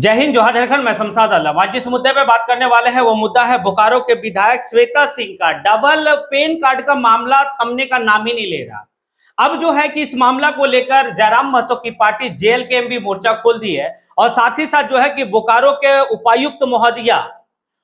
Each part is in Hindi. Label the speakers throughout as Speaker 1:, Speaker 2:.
Speaker 1: जय हिंद, जोहार, झारखंड। मैं शमशाद आलम। आज जिस मुद्दे पे बात करने वाले हैं वो मुद्दा है बोकारो के विधायक श्वेता सिंह का डबल पेन कार्ड का मामला थमने का नाम ही नहीं ले रहा। अब जो है कि इस मामला को लेकर जयराम महतो की पार्टी जेएलकेएम भी मोर्चा खोल दी है और साथ ही साथ जो है कि बोकारो के उपायुक्त महोदया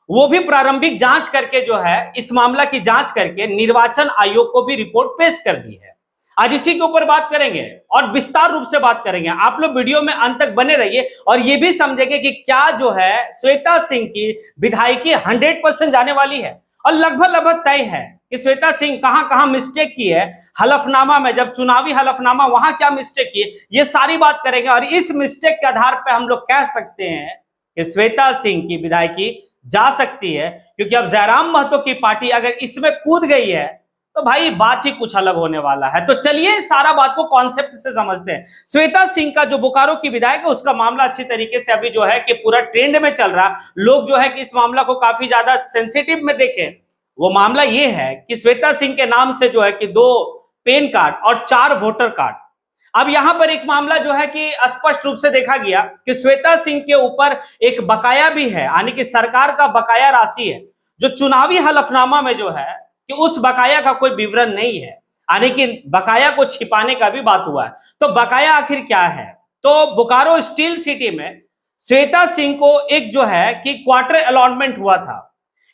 Speaker 1: वो भी प्रारंभिक जांच करके जो है इस मामला की जांच करके निर्वाचन आयोग को भी रिपोर्ट पेश कर दी है। आज इसी के ऊपर बात करेंगे और विस्तार रूप से बात करेंगे। आप लोग वीडियो में अंत तक बने रहिए और ये भी समझेंगे कि क्या जो है श्वेता सिंह की विधायकी 100% जाने वाली है और लगभग तय है कि श्वेता सिंह कहां कहां मिस्टेक की है हलफनामा में, जब चुनावी हलफनामा वहां क्या मिस्टेक की है, ये सारी बात करेंगे। और इस मिस्टेक के आधार पर हम लोग कह सकते हैं कि श्वेता सिंह की विधायकी जा सकती है, क्योंकि अब जयराम महतो की पार्टी अगर इसमें कूद गई है तो भाई बात ही कुछ अलग होने वाला है। तो चलिए सारा बात को कॉन्सेप्ट से समझते हैं। श्वेता सिंह का जो बोकारो की विधायक है उसका मामला अच्छी तरीके से अभी जो है कि पूरा ट्रेंड में चल रहा, लोग जो है कि इस मामला को काफी ज्यादा सेंसिटिव में देखें। वो मामला ये है कि श्वेता सिंह के नाम से जो है कि 2 पेन कार्ड और 4 वोटर कार्ड। अब यहां पर एक मामला जो है कि स्पष्ट रूप से देखा गया कि श्वेता सिंह के ऊपर एक बकाया भी है, यानी कि सरकार का बकाया राशि है जो चुनावी हलफनामा में जो है कि उस बकाया का कोई विवरण नहीं है, यानी कि बकाया को छिपाने का भी बात हुआ है। तो बकाया आखिर क्या है? तो बोकारो स्टील सिटी में श्वेता सिंह को एक जो है कि क्वार्टर अलॉटमेंट हुआ था।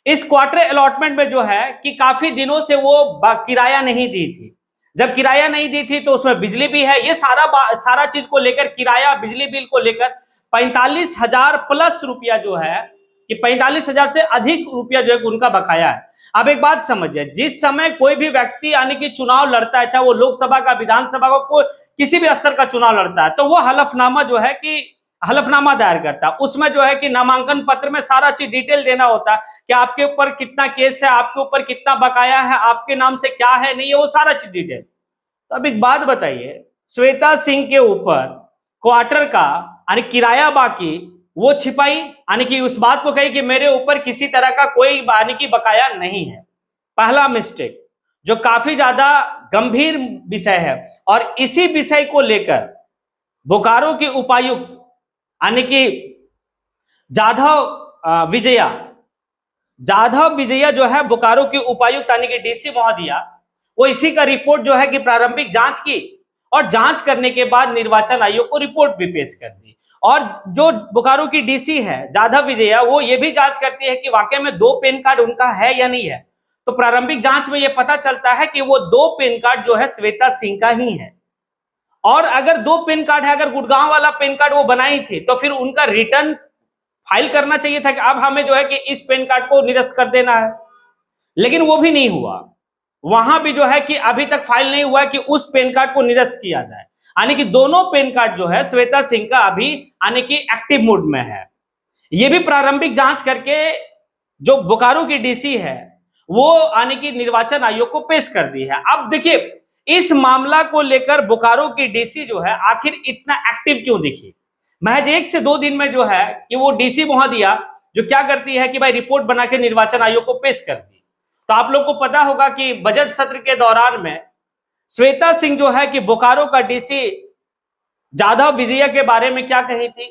Speaker 1: इस क्वार्टर अलॉटमेंट में जो है कि काफी दिनों से वो किराया नहीं दी थी। जब किराया नहीं दी थी तो उसमें बिजली भी है, ये सारा चीज को लेकर, किराया बिजली बिल को लेकर 45,000 प्लस रुपया जो है कि 45,000 से अधिक रुपया जो है उनका बकाया है। अब एक बात समझिए, जिस समय कोई भी व्यक्ति यानी कि चुनाव लड़ता है, चाहे वो लोकसभा का, विधानसभा का, कोई किसी भी स्तर का चुनाव लड़ता है, तो वो हलफनामा जो है कि हलफनामा दायर करता है। उसमें जो है कि नामांकन पत्र में सारा चीज डिटेल देना होता है कि आपके ऊपर कितना केस है, आपके ऊपर कितना बकाया है, आपके नाम से क्या है, नहीं है, वो सारा चीज डिटेल। तो अब एक बात बताइए, श्वेता सिंह के ऊपर क्वार्टर का यानी किराया बाकी वो छिपाई, यानी कि उस बात को कही कि मेरे ऊपर किसी तरह का कोई यानी कि बकाया नहीं है। पहला मिस्टेक जो काफी ज्यादा गंभीर विषय है, और इसी विषय को लेकर बोकारो के उपायुक्त यानी कि जाधव विजया जो है बोकारो के उपायुक्त यानी कि डीसी महोदया, वो इसी का रिपोर्ट जो है कि प्रारंभिक जांच की और जांच करने के बाद निर्वाचन आयोग को रिपोर्ट भी पेश कर दी। और जो बोकारो की डीसी है जाधव विजया, वो ये भी जांच करती है कि वाकई में 2 पेन कार्ड उनका है या नहीं है। तो प्रारंभिक जांच में यह पता चलता है कि वो 2 पेन कार्ड जो है श्वेता सिंह का ही है। और अगर 2 पेन कार्ड है, अगर गुड़गांव वाला पेन कार्ड वो बनाई थी तो फिर उनका रिटर्न फाइल करना चाहिए था कि अब हमें जो है कि इस पेन कार्ड को निरस्त कर देना है, लेकिन वो भी नहीं हुआ। वहां भी जो है कि अभी तक फाइल नहीं हुआ कि उस पेन कार्ड को निरस्त किया जाए, यानी कि दोनों पेन कार्ड जो है श्वेता सिंह का अभी यानी कि एक्टिव मोड में है। ये भी प्रारंभिक जांच करके जो बोकारो की डीसी है वो यानी कि निर्वाचन आयोग को पेश कर दी है। अब देखिए इस मामला को लेकर बोकारो की डीसी जो है आखिर इतना एक्टिव क्यों दिखी। महज 1 से 2 दिन में जो है कि वो डीसी महोदया जो क्या करती है कि भाई रिपोर्ट बना के निर्वाचन आयोग को पेश कर दी। तो आप लोग को पता होगा कि बजट सत्र के दौरान में श्वेता सिंह जो है कि बोकारो का डीसी जाधव विजया के बारे में क्या कही थी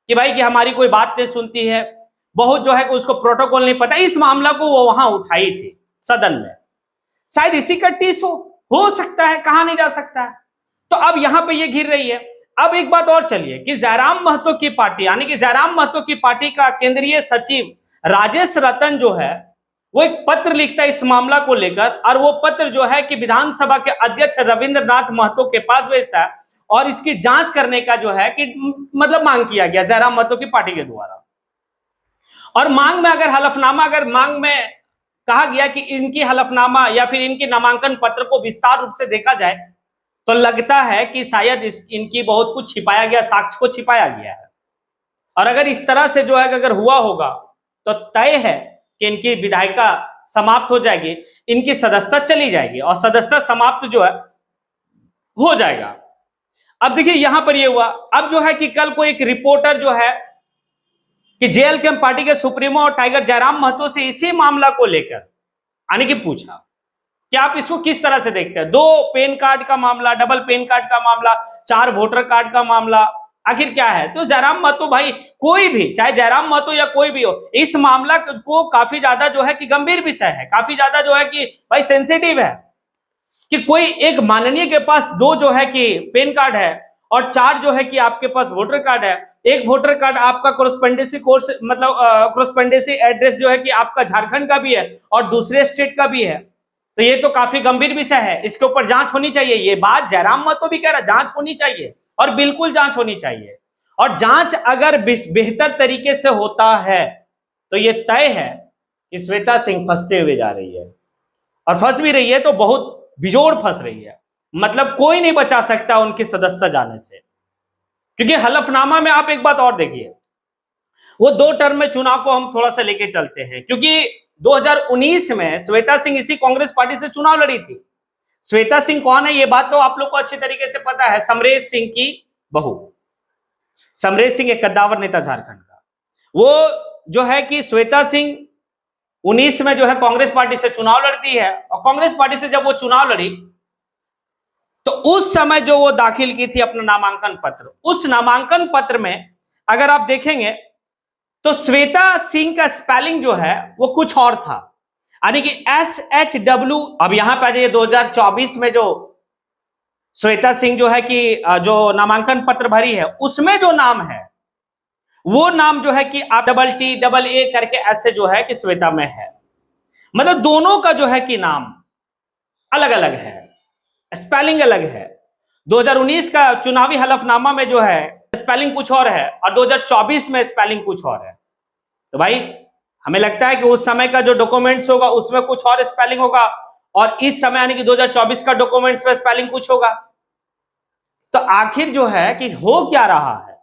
Speaker 1: कि भाई कि हमारी कोई बात नहीं सुनती है, बहुत जो है कि उसको प्रोटोकॉल नहीं पता। इस मामला को वो वहां उठाई थी सदन में, शायद इसी का टीस हो सकता है, कहा नहीं जा सकता है। तो अब यहां पे ये घिर रही है। अब एक बात और चलिए कि जयराम महतो की पार्टी यानी कि जयराम महतो की पार्टी का केंद्रीय सचिव राजेश रतन जो है वो एक पत्र लिखता है इस मामला को लेकर, और वो पत्र जो है कि विधानसभा के अध्यक्ष रविंद्रनाथ महतो के पास भेजता है और इसकी जांच करने का जो है कि मतलब मांग किया गया जयराम महतो की पार्टी के द्वारा। और मांग में अगर हलफनामा, अगर मांग में कहा गया कि इनकी हलफनामा या फिर इनकी नामांकन पत्र को विस्तार रूप से देखा जाए तो लगता है कि शायद इनकी बहुत कुछ छिपाया गया, साक्ष्य को छिपाया गया है। और अगर इस तरह से जो है अगर हुआ होगा तो तय है कि इनकी विधायिका समाप्त हो जाएगी, इनकी सदस्यता चली जाएगी और सदस्यता समाप्त जो है हो जाएगा। अब देखिए यहां पर ये हुआ, अब जो है कि कल को एक रिपोर्टर जो है कि जेएलकेएम पार्टी के सुप्रीमो और टाइगर जयराम महतो से इसी मामला को लेकर यानी कि पूछा कि आप इसको किस तरह से देखते हैं। 2 पेन कार्ड का मामला, डबल पेन कार्ड का मामला, 4 वोटर कार्ड का मामला, आखिर क्या है? तो जयराम महतो भाई, कोई भी, चाहे जयराम महतो या कोई भी हो, इस मामला को काफी ज्यादा जो है कि गंभीर विषय है, काफी ज्यादा जो है कि भाई सेंसिटिव है कि कोई एक माननीय के पास 2 जो है कि पैन कार्ड है और 4 जो है कि आपके पास वोटर कार्ड है। एक वोटर कार्ड आपका कोरस्पोंडेंसी कोर्स मतलब कोरस्पोंडेंसी एड्रेस जो है कि आपका झारखंड का भी है और दूसरे स्टेट का भी है। तो ये तो काफी गंभीर विषय है, इसके ऊपर जांच होनी चाहिए। ये बात जयराम महतो भी कह रहा, जांच होनी चाहिए और बिल्कुल जांच होनी चाहिए। और जांच अगर बेहतर तरीके से होता है तो ये तय है कि श्वेता सिंह फंसते हुए जा रही है, और फंस भी रही है तो बहुत बिजोड़ फंस रही है। मतलब कोई नहीं बचा सकता उनकी सदस्यता जाने से, क्योंकि हलफनामा में आप एक बात और देखिए, वो 2 टर्म में चुनाव को हम थोड़ा सा लेके चलते हैं, क्योंकि 2019 में श्वेता सिंह इसी कांग्रेस पार्टी से चुनाव लड़ी थी। श्वेता सिंह कौन है ये बात तो आप लोग को अच्छी तरीके से पता है, समरेश सिंह की बहू। समरेश सिंह एक कद्दावर नेता झारखंड का, वो जो है कि श्वेता सिंह 19 में जो है कांग्रेस पार्टी से चुनाव लड़ती है, और कांग्रेस पार्टी से जब वो चुनाव लड़ी तो उस समय जो वो दाखिल की थी अपना नामांकन पत्र, उस नामांकन पत्र में अगर आप देखेंगे तो श्वेता सिंह का स्पेलिंग जो है वो कुछ और था, यानी कि SHW। अब यहां पर ये 2024 में जो श्वेता सिंह जो है कि जो नामांकन पत्र भरी है उसमें जो नाम है वो नाम जो है कि आप TTA करके ऐसे जो है कि श्वेता में है। मतलब दोनों का जो है कि नाम अलग अलग है, स्पेलिंग अलग है। 2019 का चुनावी हलफनामा में जो है स्पेलिंग कुछ और है और 2024 में स्पेलिंग कुछ और है। तो भाई हमें लगता है कि उस समय का जो डॉक्यूमेंट्स होगा उसमें कुछ और स्पेलिंग होगा और इस समय यानी कि 2024 का डॉक्यूमेंट्स में स्पेलिंग कुछ होगा। तो आखिर जो है कि हो क्या रहा है,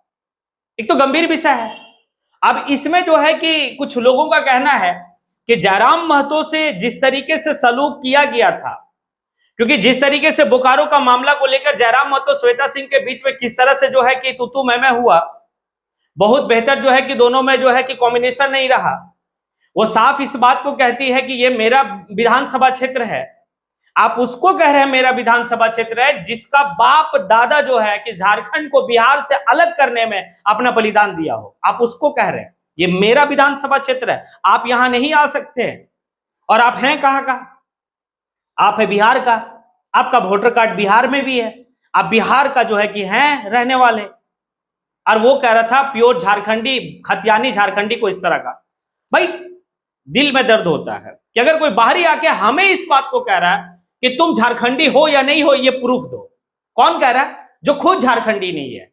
Speaker 1: एक तो गंभीर विषय है। अब इसमें जो है कि कुछ लोगों का कहना है कि जयराम महतो से जिस तरीके से सलूक किया गया था, क्योंकि जिस तरीके से बोकारो का मामला को लेकर जयराम महतो श्वेता सिंह के बीच में किस तरह से जो है कि तू मैं हुआ, बहुत बेहतर जो है कि दोनों में जो है कि कॉम्बिनेशन नहीं रहा। वो साफ इस बात को कहती है कि ये मेरा विधानसभा क्षेत्र है, आप उसको कह रहे हैं मेरा विधानसभा क्षेत्र है जिसका बाप दादा जो है कि झारखंड को बिहार से अलग करने में अपना बलिदान दिया हो, आप उसको कह रहे हैं ये मेरा विधानसभा क्षेत्र है, आप यहां नहीं आ सकते। और आप हैं कहां का? आप है बिहार का, आपका वोटर कार्ड बिहार में भी है, आप बिहार का जो है कि हैं रहने वाले। और वो कह रहा था प्योर झारखंडी, खतियानी झारखंडी को इस तरह का। भाई दिल में दर्द होता है कि अगर कोई बाहरी आके हमें इस बात को कह रहा है कि तुम झारखंडी हो या नहीं हो, ये प्रूफ दो। कौन कह रहा है? जो खुद झारखंडी नहीं है।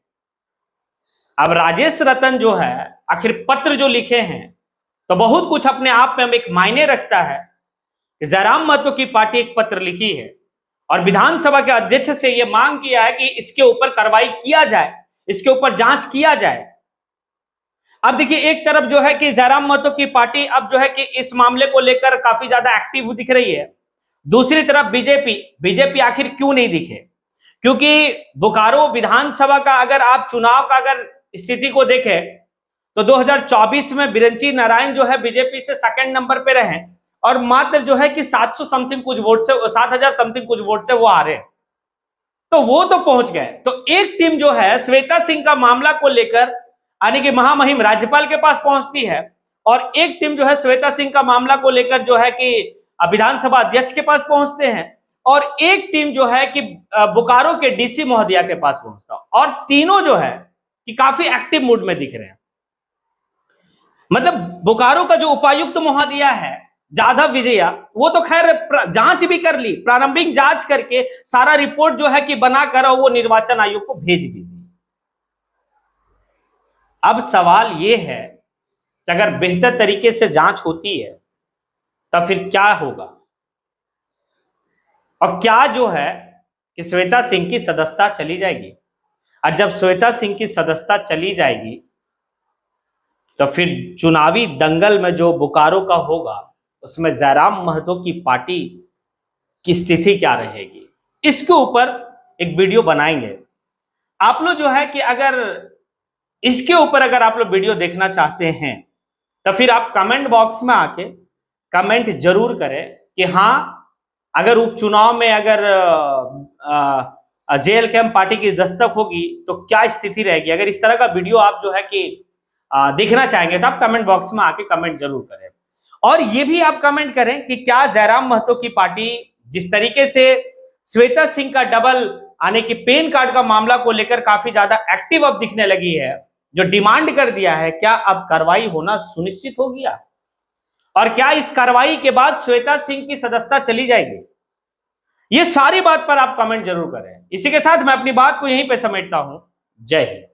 Speaker 1: अब राजेश रतन जो है आखिर पत्र जो लिखे हैं तो बहुत कुछ अपने आप में एक मायने रखता है। जयराम महतो की पार्टी एक पत्र लिखी है और विधानसभा के अध्यक्ष से यह मांग किया है कि इसके ऊपर कार्रवाई किया जाए, इसके ऊपर जांच किया जाए। अब देखिए एक तरफ जो है कि जयराम महतो की पार्टी अब जो है कि इस मामले को लेकर काफी ज्यादा एक्टिव दिख रही है, दूसरी तरफ बीजेपी आखिर क्यों नहीं दिखे? क्योंकि बोकारो विधानसभा का अगर आप चुनाव का अगर स्थिति को देखें तो 2024 में बिरंची नारायण जो है बीजेपी से सेकंड नंबर पे रहे और मात्र जो है कि 700 समथिंग कुछ वोट से, 7,000 समथिंग कुछ वोट से वो हारे, तो वो तो पहुंच गए। तो एक टीम जो है श्वेता सिंह का मामला को लेकर यानी कि महामहिम राज्यपाल के पास पहुंचती है और एक टीम जो है श्वेता सिंह का मामला को लेकर जो है कि विधानसभा अध्यक्ष के पास पहुंचते हैं और एक टीम जो है कि बोकारो के डीसी महोदया के पास पहुंचता है और तीनों जो है कि काफी एक्टिव मूड में दिख रहे हैं। मतलब बोकारो का जो उपायुक्त महोदया है जाधव विजया, वो तो खैर जांच भी कर ली, प्रारंभिक जांच करके सारा रिपोर्ट जो है कि बनाकर वो निर्वाचन आयोग को भेज भी दी। अब सवाल यह है कि अगर बेहतर तरीके से जांच होती है तब फिर क्या होगा और क्या जो है कि श्वेता सिंह की सदस्यता चली जाएगी। और जब श्वेता सिंह की सदस्यता चली जाएगी तो फिर चुनावी दंगल में जो बोकारो का होगा उसमें जयराम महतो की पार्टी की स्थिति क्या रहेगी, इसके ऊपर एक वीडियो बनाएंगे। आप लोग जो है कि अगर इसके ऊपर अगर आप लोग वीडियो देखना चाहते हैं तो फिर आप कमेंट बॉक्स में आके कमेंट जरूर करें कि हाँ, अगर उपचुनाव में अगर जेएल कैंप पार्टी की दस्तक होगी तो क्या स्थिति रहेगी। अगर इस तरह का वीडियो आप जो है कि देखना चाहेंगे तो आप कमेंट बॉक्स में आके कमेंट जरूर करें। और ये भी आप कमेंट करें कि क्या जयराम महतो की पार्टी जिस तरीके से श्वेता सिंह का डबल आने की पैन कार्ड का मामला को लेकर काफी ज्यादा एक्टिव अब दिखने लगी है, जो डिमांड कर दिया है, क्या अब कार्रवाई होना सुनिश्चित हो गया और क्या इस कार्रवाई के बाद श्वेता सिंह की सदस्यता चली जाएगी। ये सारी बात पर आप कमेंट जरूर करें। इसी के साथ मैं अपनी बात को यहीं पे समेटता हूं। जय हिंद।